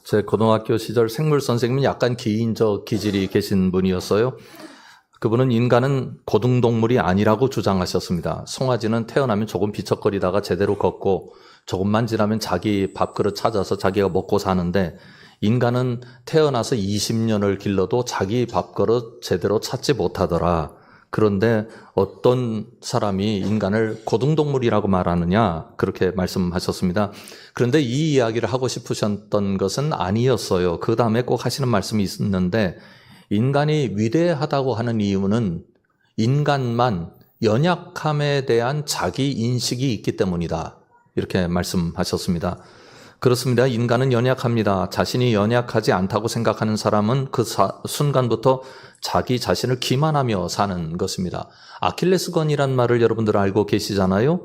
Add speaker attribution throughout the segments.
Speaker 1: 제 고등학교 시절 생물 선생님은 약간 기인적 기질이 계신 분이었어요. 그분은 인간은 고등동물이 아니라고 주장하셨습니다. 송아지는 태어나면 조금 비척거리다가 제대로 걷고 조금만 지나면 자기 밥그릇 찾아서 자기가 먹고 사는데, 인간은 태어나서 20년을 길러도 자기 밥그릇 제대로 찾지 못하더라. 그런데 어떤 사람이 인간을 고등동물이라고 말하느냐, 그렇게 말씀하셨습니다. 그런데 이 이야기를 하고 싶으셨던 것은 아니었어요. 그 다음에 꼭 하시는 말씀이 있었는데, 인간이 위대하다고 하는 이유는 인간만 연약함에 대한 자기 인식이 있기 때문이다, 이렇게 말씀하셨습니다. 그렇습니다. 인간은 연약합니다. 자신이 연약하지 않다고 생각하는 사람은 그 순간부터 자기 자신을 기만하며 사는 것입니다. 아킬레스건이란 말을 여러분들 알고 계시잖아요.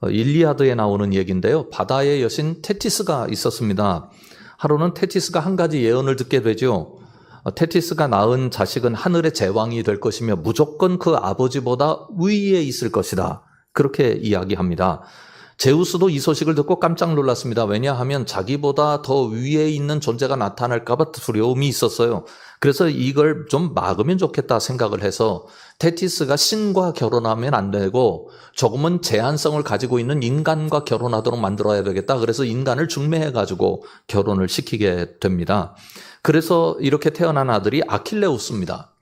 Speaker 1: 일리아드에 나오는 얘기인데요. 바다의 여신 테티스가 있었습니다. 하루는 테티스가 한 가지 예언을 듣게 되죠. 테티스가 낳은 자식은 하늘의 제왕이 될 것이며 무조건 그 아버지보다 위에 있을 것이다, 그렇게 이야기합니다. 제우스도 이 소식을 듣고 깜짝 놀랐습니다. 왜냐하면 자기보다 더 위에 있는 존재가 나타날까 봐 두려움이 있었어요. 그래서 이걸 좀 막으면 좋겠다 생각을 해서 테티스가 신과 결혼하면 안 되고 조금은 제한성을 가지고 있는 인간과 결혼하도록 만들어야 되겠다. 그래서 인간을 중매해가지고 결혼을 시키게 됩니다. 그래서 이렇게 태어난 아들이 아킬레우스입니다.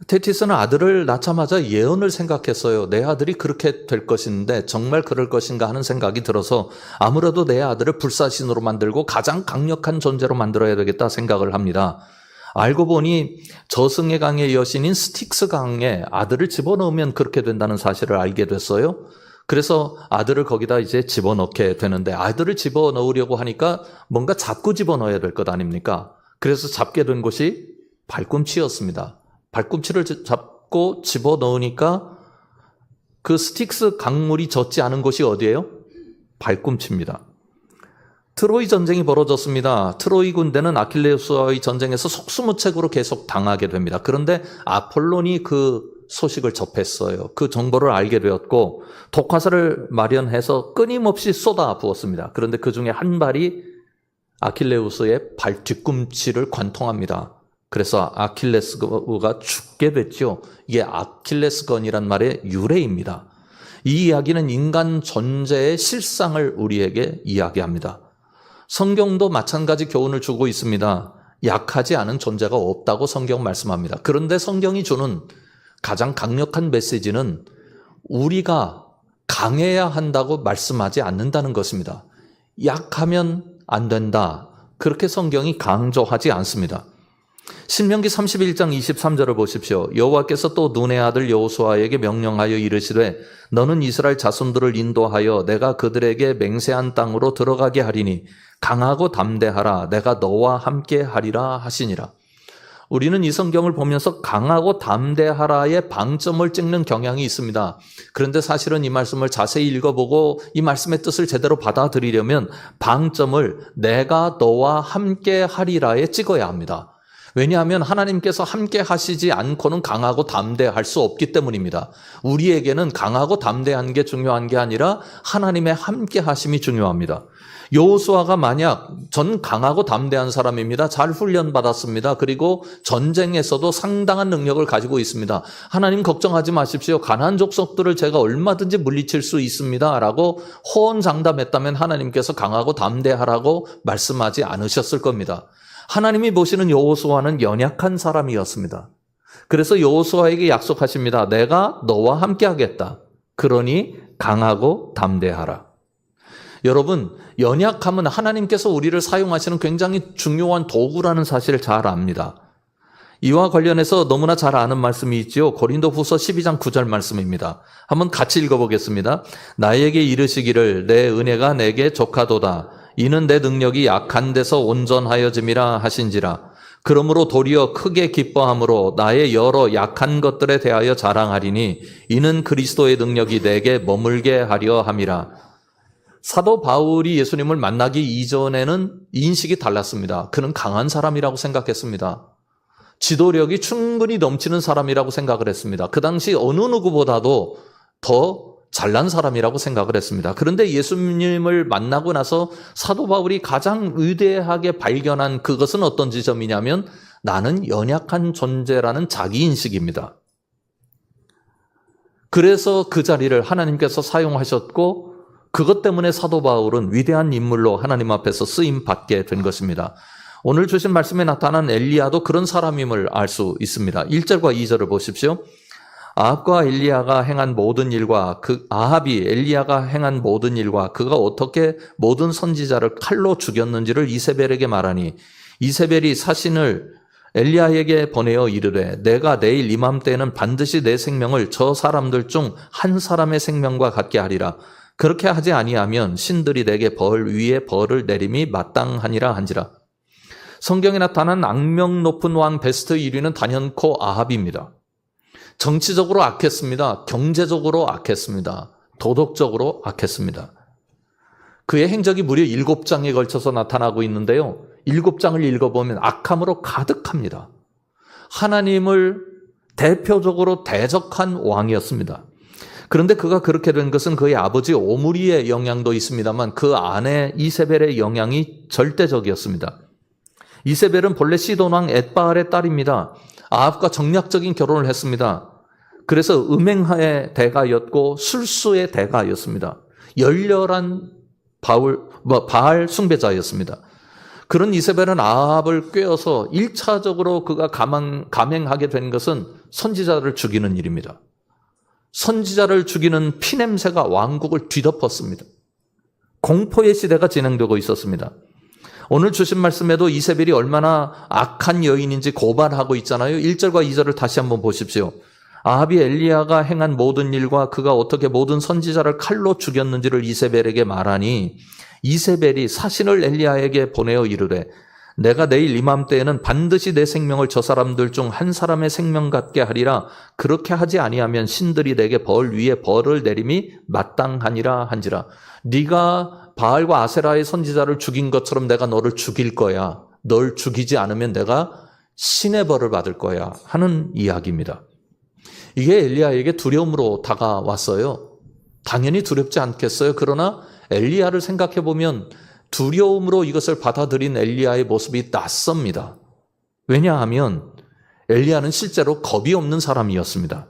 Speaker 1: 테티스는 아들을 낳자마자 예언을 생각했어요. 내 아들이 그렇게 될 것인데 정말 그럴 것인가 하는 생각이 들어서 아무래도 내 아들을 불사신으로 만들고 가장 강력한 존재로 만들어야 되겠다 생각을 합니다. 알고 보니 저승의 강의 여신인 스틱스 강에 아들을 집어넣으면 그렇게 된다는 사실을 알게 됐어요. 그래서 아들을 거기다 이제 집어넣게 되는데, 아들을 집어넣으려고 하니까 뭔가 잡고 집어넣어야 될 것 아닙니까? 그래서 잡게 된 곳이 발꿈치였습니다. 발꿈치를 잡고 집어넣으니까 그 스틱스 강물이 젖지 않은 곳이 어디예요? 발꿈치입니다. 트로이 전쟁이 벌어졌습니다. 트로이 군대는 아킬레우스와의 전쟁에서 속수무책으로 계속 당하게 됩니다. 그런데 아폴론이 그 소식을 접했어요. 그 정보를 알게 되었고 독화살을 마련해서 끊임없이 쏟아 부었습니다. 그런데 그 중에 한 발이 아킬레우스의 발 뒤꿈치를 관통합니다. 그래서 아킬레스건가 죽게 됐죠. 이게 아킬레스건이란 말의 유래입니다. 이 이야기는 인간 존재의 실상을 우리에게 이야기합니다. 성경도 마찬가지 교훈을 주고 있습니다. 약하지 않은 존재가 없다고 성경 말씀합니다. 그런데 성경이 주는 가장 강력한 메시지는 우리가 강해야 한다고 말씀하지 않는다는 것입니다. 약하면 안 된다, 그렇게 성경이 강조하지 않습니다. 신명기 31장 23절을 보십시오. 여호와께서 또 눈의 아들 여호수아에게 명령하여 이르시되 너는 이스라엘 자손들을 인도하여 내가 그들에게 맹세한 땅으로 들어가게 하리니 강하고 담대하라, 내가 너와 함께 하리라 하시니라. 우리는 이 성경을 보면서 강하고 담대하라의 방점을 찍는 경향이 있습니다. 그런데 사실은 이 말씀을 자세히 읽어보고 이 말씀의 뜻을 제대로 받아들이려면 방점을 내가 너와 함께 하리라에 찍어야 합니다. 왜냐하면 하나님께서 함께 하시지 않고는 강하고 담대할 수 없기 때문입니다. 우리에게는 강하고 담대한 게 중요한 게 아니라 하나님의 함께 하심이 중요합니다. 여호수아가 만약 전 강하고 담대한 사람입니다. 잘 훈련받았습니다. 그리고 전쟁에서도 상당한 능력을 가지고 있습니다. 하나님 걱정하지 마십시오. 가나안 족속들을 제가 얼마든지 물리칠 수 있습니다 라고 호언장담했다면 하나님께서 강하고 담대하라고 말씀하지 않으셨을 겁니다. 하나님이 보시는 여호수아는 연약한 사람이었습니다. 그래서 여호수아에게 약속하십니다. 내가 너와 함께 하겠다. 그러니 강하고 담대하라. 여러분, 연약함은 하나님께서 우리를 사용하시는 굉장히 중요한 도구라는 사실을 잘 압니다. 이와 관련해서 너무나 잘 아는 말씀이 있죠. 고린도후서 12장 9절 말씀입니다. 한번 같이 읽어보겠습니다. 나에게 이르시기를 내 은혜가 내게 족하도다. 이는 내 능력이 약한 데서 온전하여짐이라 하신지라. 그러므로 도리어 크게 기뻐함으로 나의 여러 약한 것들에 대하여 자랑하리니 이는 그리스도의 능력이 내게 머물게 하려 함이라. 사도 바울이 예수님을 만나기 이전에는 인식이 달랐습니다. 그는 강한 사람이라고 생각했습니다. 지도력이 충분히 넘치는 사람이라고 생각을 했습니다. 그 당시 어느 누구보다도 더 잘난 사람이라고 생각을 했습니다. 그런데 예수님을 만나고 나서 사도 바울이 가장 위대하게 발견한 그것은 어떤 지점이냐면 나는 연약한 존재라는 자기인식입니다. 그래서 그 자리를 하나님께서 사용하셨고 그것 때문에 사도 바울은 위대한 인물로 하나님 앞에서 쓰임받게 된 것입니다. 오늘 주신 말씀에 나타난 엘리야도 그런 사람임을 알 수 있습니다. 1절과 2절을 보십시오. 아합과 엘리야가 행한 모든 일과 아합이 엘리야가 행한 모든 일과 그가 어떻게 모든 선지자를 칼로 죽였는지를 이세벨에게 말하니 이세벨이 사신을 엘리야에게 보내어 이르되 내가 내일 이맘때에는 반드시 내 생명을 저 사람들 중 한 사람의 생명과 같게 하리라. 그렇게 하지 아니하면 신들이 내게 벌 위에 벌을 내림이 마땅하니라 한지라. 성경에 나타난 악명 높은 왕 베스트 1위는 단연코 아합입니다. 정치적으로 악했습니다. 경제적으로 악했습니다. 도덕적으로 악했습니다. 그의 행적이 무려 7장에 걸쳐서 나타나고 있는데요. 7장을 읽어보면 악함으로 가득합니다. 하나님을 대표적으로 대적한 왕이었습니다. 그런데 그가 그렇게 된 것은 그의 아버지 오므리의 영향도 있습니다만 그 아내 이세벨의 영향이 절대적이었습니다. 이세벨은 본래 시돈 왕 엣바알의 딸입니다. 아합과 정략적인 결혼을 했습니다. 그래서 음행의 대가였고 술수의 대가였습니다. 열렬한 바알 숭배자였습니다. 그런 이세벨은 아합을 꿰어서 1차적으로 그가 감행하게 된 것은 선지자를 죽이는 일입니다. 선지자를 죽이는 피냄새가 왕국을 뒤덮었습니다. 공포의 시대가 진행되고 있었습니다. 오늘 주신 말씀에도 이세벨이 얼마나 악한 여인인지 고발하고 있잖아요. 1절과 2절을 다시 한번 보십시오. 아합이 엘리야가 행한 모든 일과 그가 어떻게 모든 선지자를 칼로 죽였는지를 이세벨에게 말하니 이세벨이 사신을 엘리야에게 보내어 이르되 내가 내일 이맘때에는 반드시 내 생명을 저 사람들 중 한 사람의 생명 같게 하리라. 그렇게 하지 아니하면 신들이 내게 벌 위에 벌을 내림이 마땅하니라 한지라. 네가 바알과 아세라의 선지자를 죽인 것처럼 내가 너를 죽일 거야. 널 죽이지 않으면 내가 신의 벌을 받을 거야 하는 이야기입니다. 이게 엘리야에게 두려움으로 다가왔어요. 당연히 두렵지 않겠어요? 그러나 엘리야를 생각해 보면 두려움으로 이것을 받아들인 엘리야의 모습이 낯섭니다. 왜냐하면 엘리야는 실제로 겁이 없는 사람이었습니다.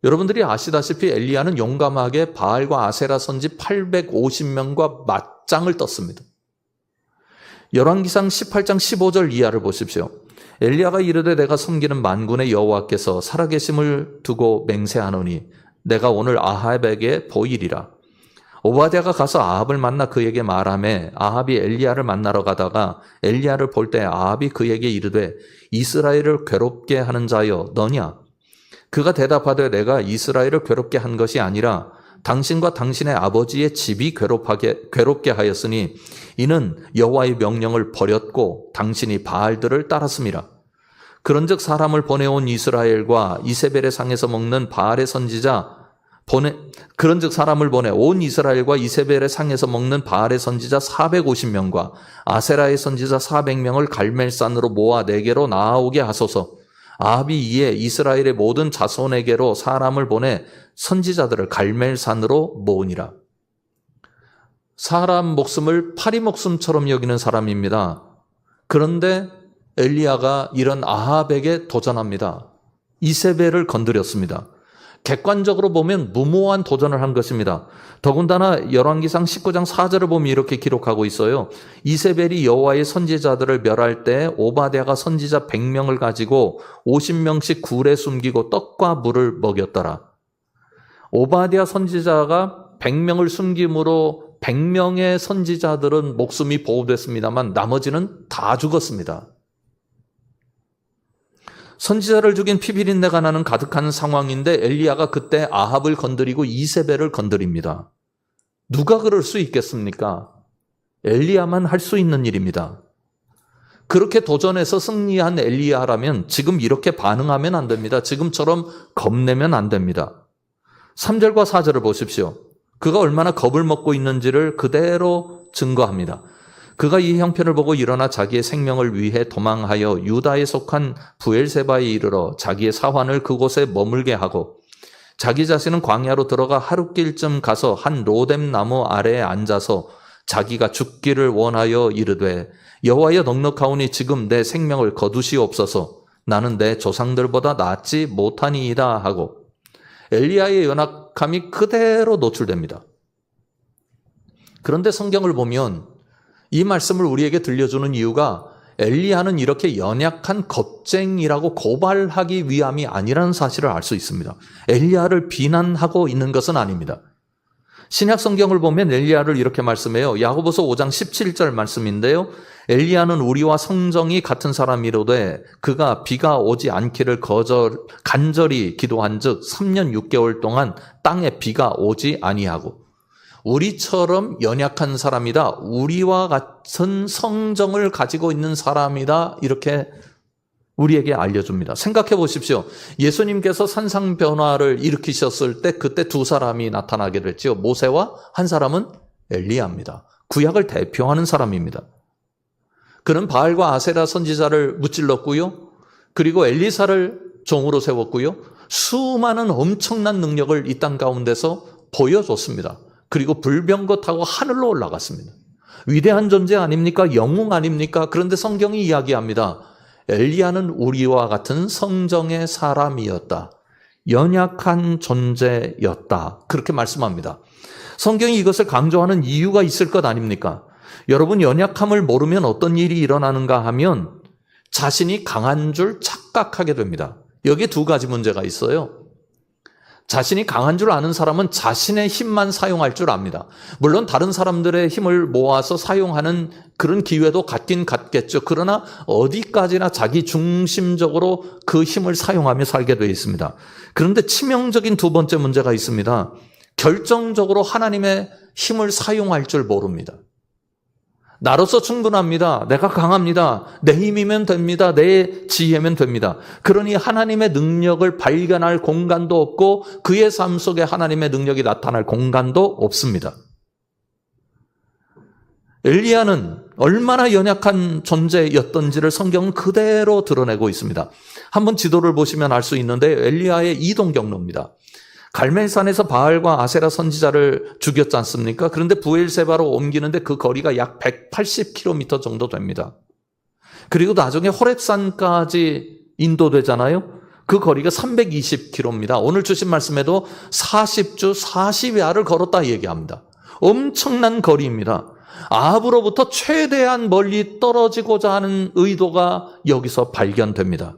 Speaker 1: 여러분들이 아시다시피 엘리야는 용감하게 바알과 아세라 선지 850명과 맞짱을 떴습니다. 열왕기상 18장 15절 이하를 보십시오. 엘리야가 이르되 내가 섬기는 만군의 여호와께서 살아계심을 두고 맹세하노니 내가 오늘 아합에게 보이리라. 오바댜가 가서 아합을 만나 그에게 말하매 아합이 엘리야를 만나러 가다가 엘리야를 볼 때 아합이 그에게 이르되 이스라엘을 괴롭게 하는 자여 너냐? 그가 대답하되 내가 이스라엘을 괴롭게 한 것이 아니라 당신과 당신의 아버지의 집이 괴롭게 하였으니 이는 여호와의 명령을 버렸고 당신이 바알들을 따랐음이라. 그런즉 사람을 보내온 이스라엘과 이세벨의 상에서 먹는 바알의 선지자 그런즉 사람을 보내 온 이스라엘과 이세벨의 상에서 먹는 바알의 선지자 450명과 아세라의 선지자 400명을 갈멜산으로 모아 내게로 나아오게 하소서. 아합이 이에 이스라엘의 모든 자손에게로 사람을 보내 선지자들을 갈멜산으로 모으니라. 사람 목숨을 파리 목숨처럼 여기는 사람입니다. 그런데 엘리야가 이런 아합에게 도전합니다. 이세벨을 건드렸습니다. 객관적으로 보면 무모한 도전을 한 것입니다. 더군다나 열왕기상 19장 4절을 보면 이렇게 기록하고 있어요. 이세벨이 여호와의 선지자들을 멸할 때 오바댜가 선지자 100명을 가지고 50명씩 굴에 숨기고 떡과 물을 먹였더라. 오바댜 선지자가 100명을 숨김으로 100명의 선지자들은 목숨이 보호됐습니다만 나머지는 다 죽었습니다. 선지자를 죽인 피비린내가 나는 가득한 상황인데 엘리야가 그때 아합을 건드리고 이세벨을 건드립니다. 누가 그럴 수 있겠습니까? 엘리야만 할 수 있는 일입니다. 그렇게 도전해서 승리한 엘리야라면 지금 이렇게 반응하면 안 됩니다. 지금처럼 겁내면 안 됩니다. 3절과 4절을 보십시오. 그가 얼마나 겁을 먹고 있는지를 그대로 증거합니다. 그가 이 형편을 보고 일어나 자기의 생명을 위해 도망하여 유다에 속한 부엘세바에 이르러 자기의 사환을 그곳에 머물게 하고 자기 자신은 광야로 들어가 하룻길쯤 가서 한 로뎀 나무 아래에 앉아서 자기가 죽기를 원하여 이르되 여호와여 넉넉하오니 지금 내 생명을 거두시옵소서. 나는 내 조상들보다 낫지 못하니이다 하고 엘리야의 연약함이 그대로 노출됩니다. 그런데 성경을 보면 이 말씀을 우리에게 들려주는 이유가 엘리야는 이렇게 연약한 겁쟁이라고 고발하기 위함이 아니라는 사실을 알 수 있습니다. 엘리야를 비난하고 있는 것은 아닙니다. 신약 성경을 보면 엘리야를 이렇게 말씀해요. 야고보서 5장 17절 말씀인데요. 엘리야는 우리와 성정이 같은 사람이로되 그가 비가 오지 않기를 간절히 기도한즉 3년 6개월 동안 땅에 비가 오지 아니하고 우리처럼 연약한 사람이다. 우리와 같은 성정을 가지고 있는 사람이다. 이렇게 우리에게 알려줍니다. 생각해 보십시오. 예수님께서 산상변화를 일으키셨을 때 그때 두 사람이 나타나게 됐죠. 모세와 한 사람은 엘리야입니다. 구약을 대표하는 사람입니다. 그는 바알과 아세라 선지자를 무찔렀고요. 그리고 엘리사를 종으로 세웠고요. 수많은 엄청난 능력을 이 땅 가운데서 보여줬습니다. 그리고 불병거 타고 하늘로 올라갔습니다. 위대한 존재 아닙니까? 영웅 아닙니까? 그런데 성경이 이야기합니다. 엘리야는 우리와 같은 성정의 사람이었다. 연약한 존재였다. 그렇게 말씀합니다. 성경이 이것을 강조하는 이유가 있을 것 아닙니까? 여러분, 연약함을 모르면 어떤 일이 일어나는가 하면 자신이 강한 줄 착각하게 됩니다. 여기에 두 가지 문제가 있어요. 자신이 강한 줄 아는 사람은 자신의 힘만 사용할 줄 압니다. 물론 다른 사람들의 힘을 모아서 사용하는 그런 기회도 갖긴 갖겠죠. 그러나 어디까지나 자기 중심적으로 그 힘을 사용하며 살게 되어 있습니다. 그런데 치명적인 두 번째 문제가 있습니다. 결정적으로 하나님의 힘을 사용할 줄 모릅니다. 나로서 충분합니다. 내가 강합니다. 내 힘이면 됩니다. 내 지혜면 됩니다. 그러니 하나님의 능력을 발견할 공간도 없고 그의 삶 속에 하나님의 능력이 나타날 공간도 없습니다. 엘리야는 얼마나 연약한 존재였던지를 성경은 그대로 드러내고 있습니다. 한번 지도를 보시면 알 수 있는데 엘리야의 이동 경로입니다. 갈멜산에서 바알과 아세라 선지자를 죽였지 않습니까? 그런데 부엘세바로 옮기는데 그 거리가 약 180km 정도 됩니다. 그리고 나중에 호렙산까지 인도되잖아요. 그 거리가 320km입니다. 오늘 주신 말씀에도 40주 40야를 걸었다 얘기합니다. 엄청난 거리입니다. 아합으로부터 최대한 멀리 떨어지고자 하는 의도가 여기서 발견됩니다.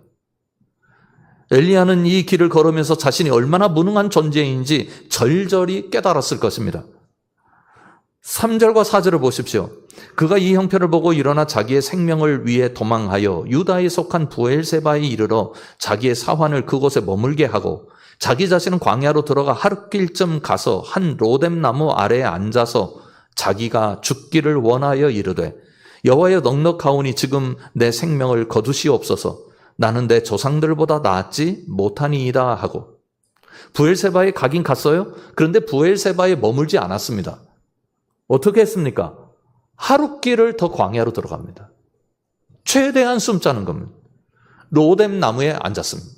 Speaker 1: 엘리야는 이 길을 걸으면서 자신이 얼마나 무능한 존재인지 절절히 깨달았을 것입니다. 3절과 4절을 보십시오. 그가 이 형편을 보고 일어나 자기의 생명을 위해 도망하여 유다에 속한 부엘세바에 이르러 자기의 사환을 그곳에 머물게 하고 자기 자신은 광야로 들어가 하룻길쯤 가서 한 로뎀 나무 아래에 앉아서 자기가 죽기를 원하여 이르되 여호와여 넉넉하오니 지금 내 생명을 거두시옵소서. 나는 내 조상들보다 낫지 못하니이다 하고 부엘세바에 가긴 갔어요. 그런데 부엘세바에 머물지 않았습니다. 어떻게 했습니까? 하룻길을 더 광야로 들어갑니다. 최대한 숨자는 겁니다. 로뎀 나무에 앉았습니다.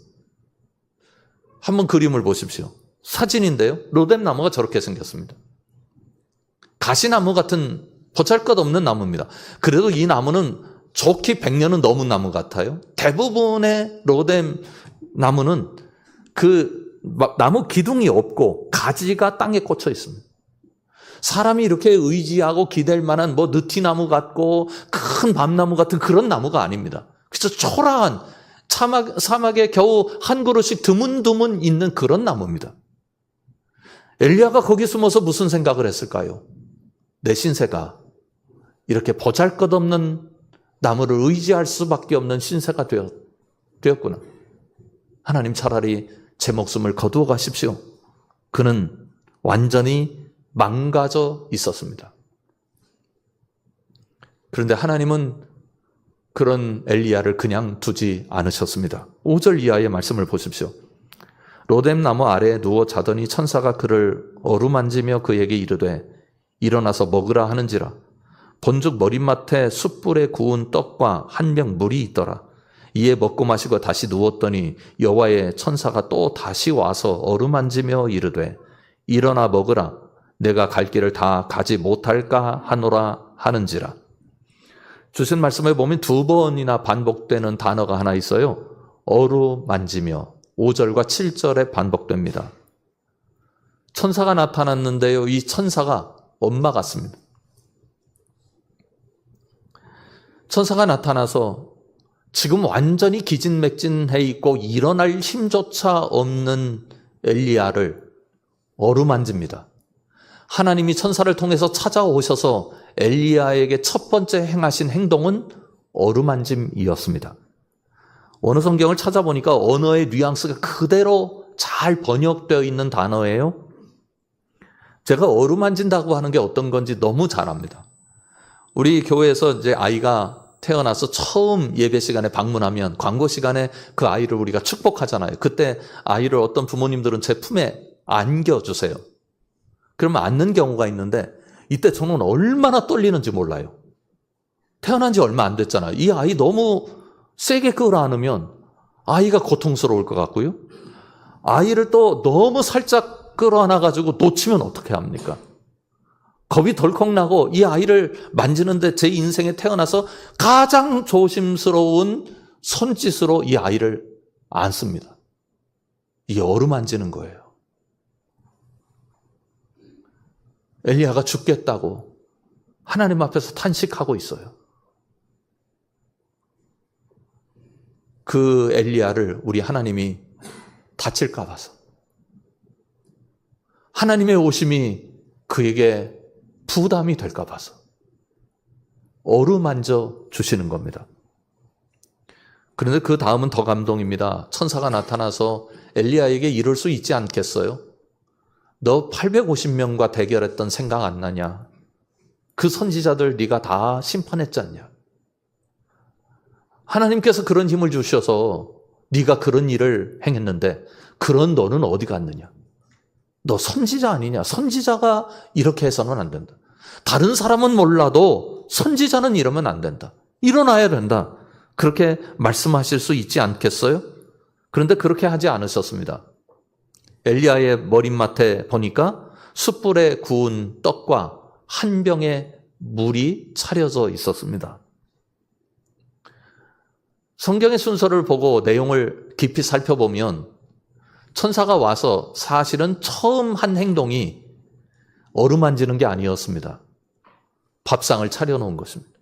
Speaker 1: 한번 그림을 보십시오. 사진인데요. 로뎀 나무가 저렇게 생겼습니다. 가시나무 같은 보잘것없는 나무입니다. 그래도 이 나무는 좋기 100년은 넘은 나무 같아요. 대부분의 로뎀 나무는 그 나무 기둥이 없고 가지가 땅에 꽂혀 있습니다. 사람이 이렇게 의지하고 기댈 만한 뭐 느티나무 같고 큰 밤나무 같은 그런 나무가 아닙니다. 그래서 초라한 사막에 겨우 한 그루씩 드문드문 있는 그런 나무입니다. 엘리야가 거기 숨어서 무슨 생각을 했을까요? 내 신세가 이렇게 보잘것없는 나무를 의지할 수밖에 없는 신세가 되었구나. 하나님 차라리 제 목숨을 거두어 가십시오. 그는 완전히 망가져 있었습니다. 그런데 하나님은 그런 엘리야를 그냥 두지 않으셨습니다. 5절 이하의 말씀을 보십시오. 로뎀 나무 아래에 누워 자더니 천사가 그를 어루만지며 그에게 이르되 일어나서 먹으라 하는지라 본즉 머리맡에 숯불에 구운 떡과 한 병 물이 있더라. 이에 먹고 마시고 다시 누웠더니 여호와의 천사가 또 다시 와서 어루만지며 이르되 일어나 먹으라. 내가 갈 길을 다 가지 못할까 하노라 하는지라. 주신 말씀에 보면 2번이나 반복되는 단어가 하나 있어요. 어루만지며 5절과 7절에 반복됩니다. 천사가 나타났는데요. 이 천사가 엄마 같습니다. 천사가 나타나서 지금 완전히 기진맥진해 있고 일어날 힘조차 없는 엘리야를 어루만집니다. 하나님이 천사를 통해서 찾아오셔서 엘리야에게 첫 번째 행하신 행동은 어루만짐이었습니다. 어느 성경을 찾아보니까 언어의 뉘앙스가 그대로 잘 번역되어 있는 단어예요. 제가 어루만진다고 하는 게 어떤 건지 너무 잘 압니다. 우리 교회에서 이제 아이가 태어나서 처음 예배 시간에 방문하면 광고 시간에 그 아이를 우리가 축복하잖아요. 그때 아이를 어떤 부모님들은 제 품에 안겨주세요. 그러면 앉는 경우가 있는데 이때 저는 얼마나 떨리는지 몰라요. 태어난 지 얼마 안 됐잖아요. 이 아이 너무 세게 끌어안으면 아이가 고통스러울 것 같고요. 아이를 또 너무 살짝 끌어안아가지고 놓치면 어떻게 합니까? 겁이 덜컥 나고 이 아이를 만지는데 제 인생에 태어나서 가장 조심스러운 손짓으로 이 아이를 안습니다. 이게 어루만지는 거예요. 엘리야가 죽겠다고 하나님 앞에서 탄식하고 있어요. 그 엘리야를 우리 하나님이 다칠까 봐서 하나님의 오심이 그에게 부담이 될까 봐서 어루만져 주시는 겁니다. 그런데 그 다음은 더 감동입니다. 천사가 나타나서 엘리야에게 이럴 수 있지 않겠어요? 너 850명과 대결했던 생각 안 나냐? 그 선지자들 네가 다 심판했지 않냐? 하나님께서 그런 힘을 주셔서 네가 그런 일을 행했는데 그런 너는 어디 갔느냐? 너 선지자 아니냐? 선지자가 이렇게 해서는 안 된다. 다른 사람은 몰라도 선지자는 이러면 안 된다. 일어나야 된다. 그렇게 말씀하실 수 있지 않겠어요? 그런데 그렇게 하지 않으셨습니다. 엘리야의 머릿맡에 보니까 숯불에 구운 떡과 한 병의 물이 차려져 있었습니다. 성경의 순서를 보고 내용을 깊이 살펴보면 천사가 와서 사실은 처음 한 행동이 어루만지는 게 아니었습니다. 밥상을 차려놓은 것입니다.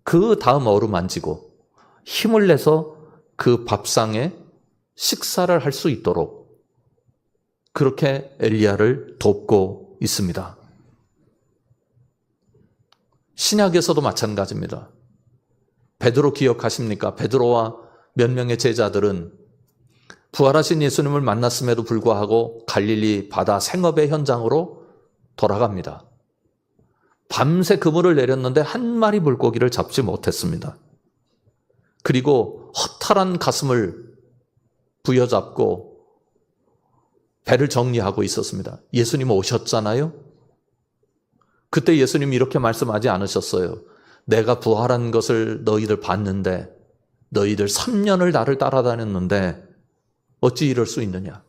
Speaker 1: 그 다음 어루만지고 힘을 내서 그 밥상에 식사를 할 수 있도록 그렇게 엘리야를 돕고 있습니다. 신약에서도 마찬가지입니다. 베드로 기억하십니까? 베드로와 몇 명의 제자들은 부활하신 예수님을 만났음에도 불구하고 갈릴리 바다 생업의 현장으로 돌아갑니다. 밤새 그물을 내렸는데 한 마리 물고기를 잡지 못했습니다. 그리고 허탈한 가슴을 부여잡고 배를 정리하고 있었습니다. 예수님 오셨잖아요? 그때 예수님이 이렇게 말씀하지 않으셨어요. 내가 부활한 것을 너희들 봤는데 너희들 3년을 나를 따라다녔는데 어찌 이럴 수 있느냐?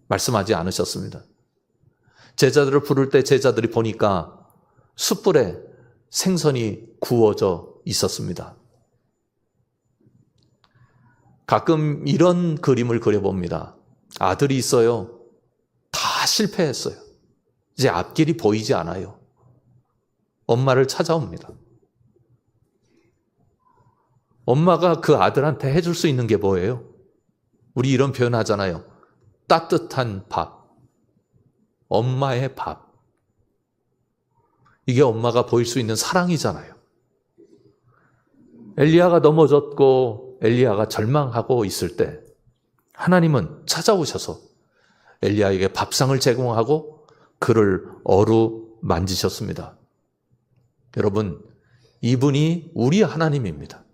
Speaker 1: 말씀하지 않으셨습니다. 제자들을 부를 때 제자들이 보니까 숯불에 생선이 구워져 있었습니다. 가끔 이런 그림을 그려봅니다. 아들이 있어요. 다 실패했어요. 이제 앞길이 보이지 않아요. 엄마를 찾아옵니다. 엄마가 그 아들한테 해줄 수 있는 게 뭐예요? 우리 이런 표현 하잖아요. 따뜻한 밥. 엄마의 밥. 이게 엄마가 보일 수 있는 사랑이잖아요. 엘리야가 넘어졌고 엘리야가 절망하고 있을 때 하나님은 찾아오셔서 엘리야에게 밥상을 제공하고 그를 어루만지셨습니다. 여러분, 이분이 우리 하나님입니다.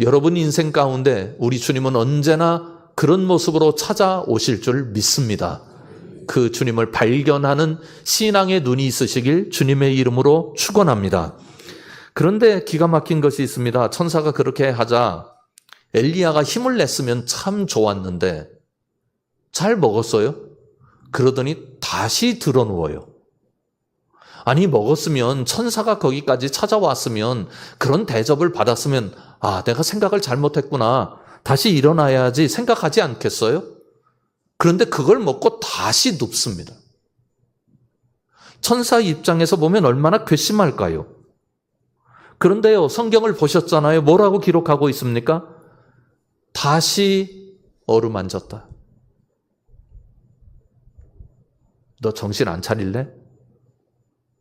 Speaker 1: 여러분 인생 가운데 우리 주님은 언제나 그런 모습으로 찾아오실 줄 믿습니다. 그 주님을 발견하는 신앙의 눈이 있으시길 주님의 이름으로 축원합니다. 그런데 기가 막힌 것이 있습니다. 천사가 그렇게 하자 엘리야가 힘을 냈으면 참 좋았는데 잘 먹었어요? 그러더니 다시 드러누워요. 아니, 먹었으면 천사가 거기까지 찾아왔으면 그런 대접을 받았으면 내가 생각을 잘못했구나. 다시 일어나야지 생각하지 않겠어요? 그런데 그걸 먹고 다시 눕습니다. 천사 입장에서 보면 얼마나 괘씸할까요? 그런데요, 성경을 보셨잖아요. 뭐라고 기록하고 있습니까? 다시 어루만졌다. 너 정신 안 차릴래?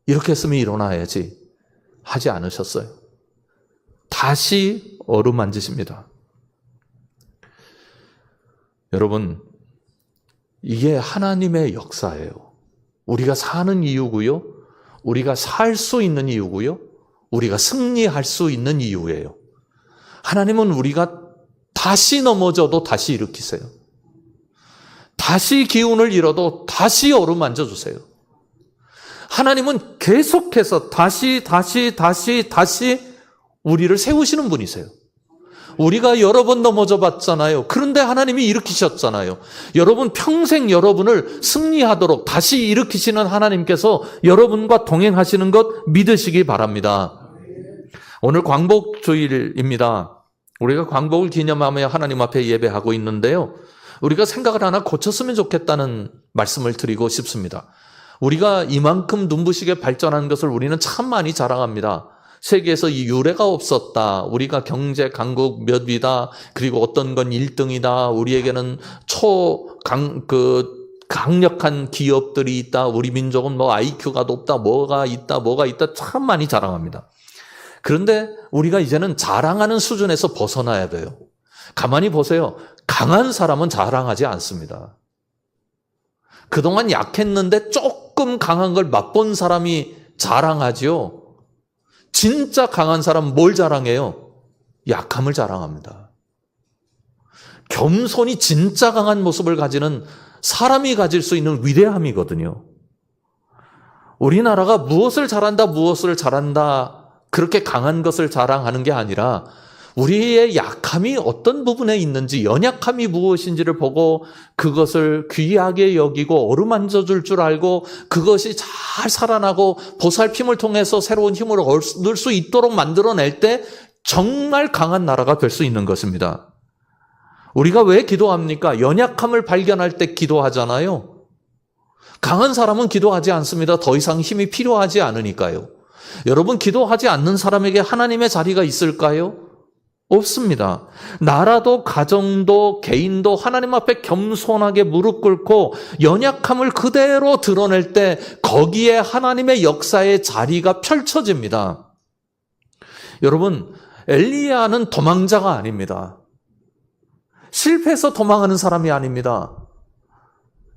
Speaker 1: 이렇게 했으면 일어나야지. 하지 않으셨어요. 다시 어루만지십니다. 여러분, 이게 하나님의 역사예요. 우리가 사는 이유고요. 우리가 살 수 있는 이유고요. 우리가 승리할 수 있는 이유예요. 하나님은 우리가 다시 넘어져도 다시 일으키세요. 다시 기운을 잃어도 다시 어루만져 주세요. 하나님은 계속해서 다시 우리를 세우시는 분이세요. 우리가 여러 번 넘어져 봤잖아요. 그런데 하나님이 일으키셨잖아요. 여러분 평생 여러분을 승리하도록 다시 일으키시는 하나님께서 여러분과 동행하시는 것 믿으시기 바랍니다. 오늘 광복주일입니다. 우리가 광복을 기념하며 하나님 앞에 예배하고 있는데요. 우리가 생각을 하나 고쳤으면 좋겠다는 말씀을 드리고 싶습니다. 우리가 이만큼 눈부시게 발전한 것을 우리는 참 많이 자랑합니다. 세계에서 이 유례가 없었다. 우리가 경제 강국 몇 위다. 그리고 어떤 건 1등이다. 우리에게는 강력한 기업들이 있다. 우리 민족은 뭐 IQ가 높다. 뭐가 있다. 참 많이 자랑합니다. 그런데 우리가 이제는 자랑하는 수준에서 벗어나야 돼요. 가만히 보세요. 강한 사람은 자랑하지 않습니다. 그동안 약했는데 조금 강한 걸 맛본 사람이 자랑하지요. 진짜 강한 사람은 뭘 자랑해요? 약함을 자랑합니다. 겸손이 진짜 강한 모습을 가지는 사람이 가질 수 있는 위대함이거든요. 우리나라가 무엇을 잘한다 그렇게 강한 것을 자랑하는 게 아니라 우리의 약함이 어떤 부분에 있는지, 연약함이 무엇인지를 보고 그것을 귀하게 여기고 어루만져 줄 줄 알고 그것이 잘 살아나고 보살핌을 통해서 새로운 힘을 얻을 수 있도록 만들어낼 때 정말 강한 나라가 될 수 있는 것입니다. 우리가 왜 기도합니까? 연약함을 발견할 때 기도하잖아요. 강한 사람은 기도하지 않습니다. 더 이상 힘이 필요하지 않으니까요. 여러분, 기도하지 않는 사람에게 하나님의 자리가 있을까요? 없습니다. 나라도 가정도 개인도 하나님 앞에 겸손하게 무릎 꿇고 연약함을 그대로 드러낼 때 거기에 하나님의 역사의 자리가 펼쳐집니다. 여러분, 엘리야는 도망자가 아닙니다. 실패해서 도망하는 사람이 아닙니다.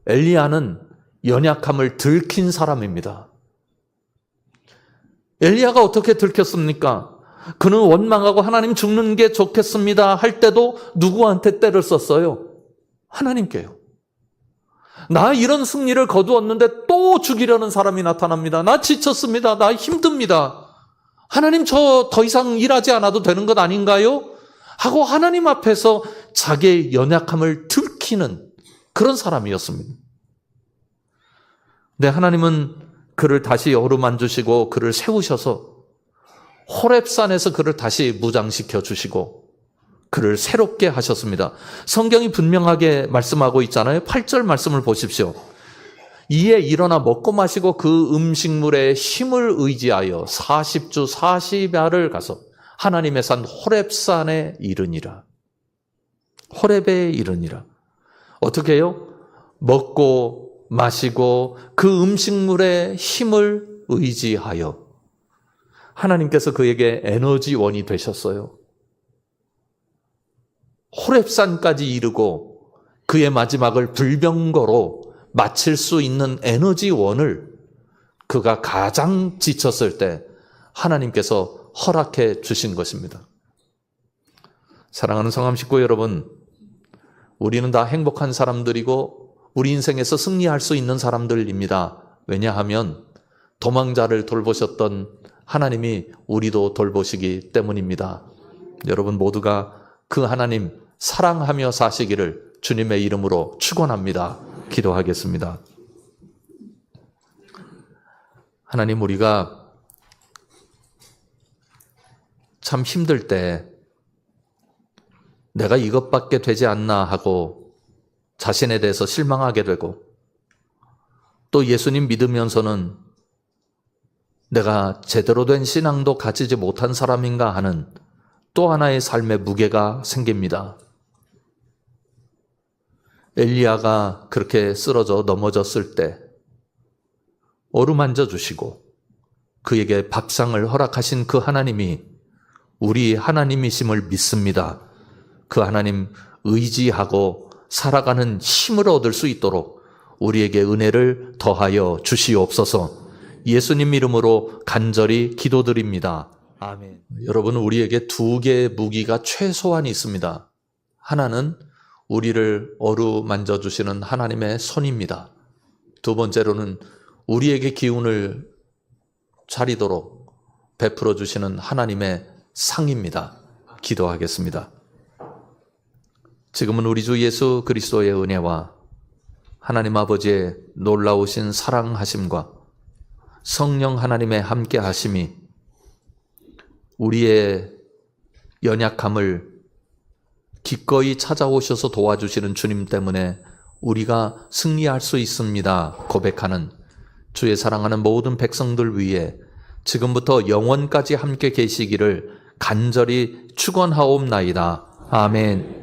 Speaker 1: 엘리야는 연약함을 들킨 사람입니다. 엘리야가 어떻게 들켰습니까? 그는 원망하고 하나님 죽는 게 좋겠습니다 할 때도 누구한테 때를 썼어요? 하나님께요. 나 이런 승리를 거두었는데 또 죽이려는 사람이 나타납니다. 나 지쳤습니다. 나 힘듭니다. 하나님, 저 더 이상 일하지 않아도 되는 것 아닌가요? 하고 하나님 앞에서 자기의 연약함을 들키는 그런 사람이었습니다. 근데 하나님은 그를 다시 어루만지시고 그를 세우셔서 호렙산에서 그를 다시 무장시켜 주시고 그를 새롭게 하셨습니다. 성경이 분명하게 말씀하고 있잖아요. 8절 말씀을 보십시오. 이에 일어나 먹고 마시고 그 음식물의 힘을 의지하여 40주 40야를 가서 하나님의 산 호렙산에 이르니라. 호렙에 이르니라. 어떻게 해요? 먹고 마시고 그 음식물의 힘을 의지하여 하나님께서 그에게 에너지원이 되셨어요. 호렙산까지 이르고 그의 마지막을 불병거로 마칠 수 있는 에너지원을 그가 가장 지쳤을 때 하나님께서 허락해 주신 것입니다. 사랑하는 성함 식구 여러분, 우리는 다 행복한 사람들이고 우리 인생에서 승리할 수 있는 사람들입니다. 왜냐하면 도망자를 돌보셨던 하나님이 우리도 돌보시기 때문입니다. 여러분 모두가 그 하나님 사랑하며 사시기를 주님의 이름으로 축원합니다. 기도하겠습니다. 하나님, 우리가 참 힘들 때 내가 이것밖에 되지 않나 하고 자신에 대해서 실망하게 되고, 또 예수님 믿으면서는 내가 제대로 된 신앙도 가지지 못한 사람인가 하는 또 하나의 삶의 무게가 생깁니다. 엘리야가 그렇게 쓰러져 넘어졌을 때 어루만져 주시고 그에게 밥상을 허락하신 그 하나님이 우리 하나님이심을 믿습니다. 그 하나님 의지하고 살아가는 힘을 얻을 수 있도록 우리에게 은혜를 더하여 주시옵소서. 예수님 이름으로 간절히 기도드립니다. 아멘. 여러분, 우리에게 두 개의 무기가 최소한 있습니다. 하나는 우리를 어루만져 주시는 하나님의 손입니다. 두 번째로는 우리에게 기운을 차리도록 베풀어 주시는 하나님의 상입니다. 기도하겠습니다. 지금은 우리 주 예수 그리스도의 은혜와 하나님 아버지의 놀라우신 사랑하심과 성령 하나님의 함께 하심이 우리의 연약함을 기꺼이 찾아오셔서 도와주시는 주님 때문에 우리가 승리할 수 있습니다 고백하는 주의 사랑하는 모든 백성들 위해 지금부터 영원까지 함께 계시기를 간절히 축원하옵나이다. 아멘.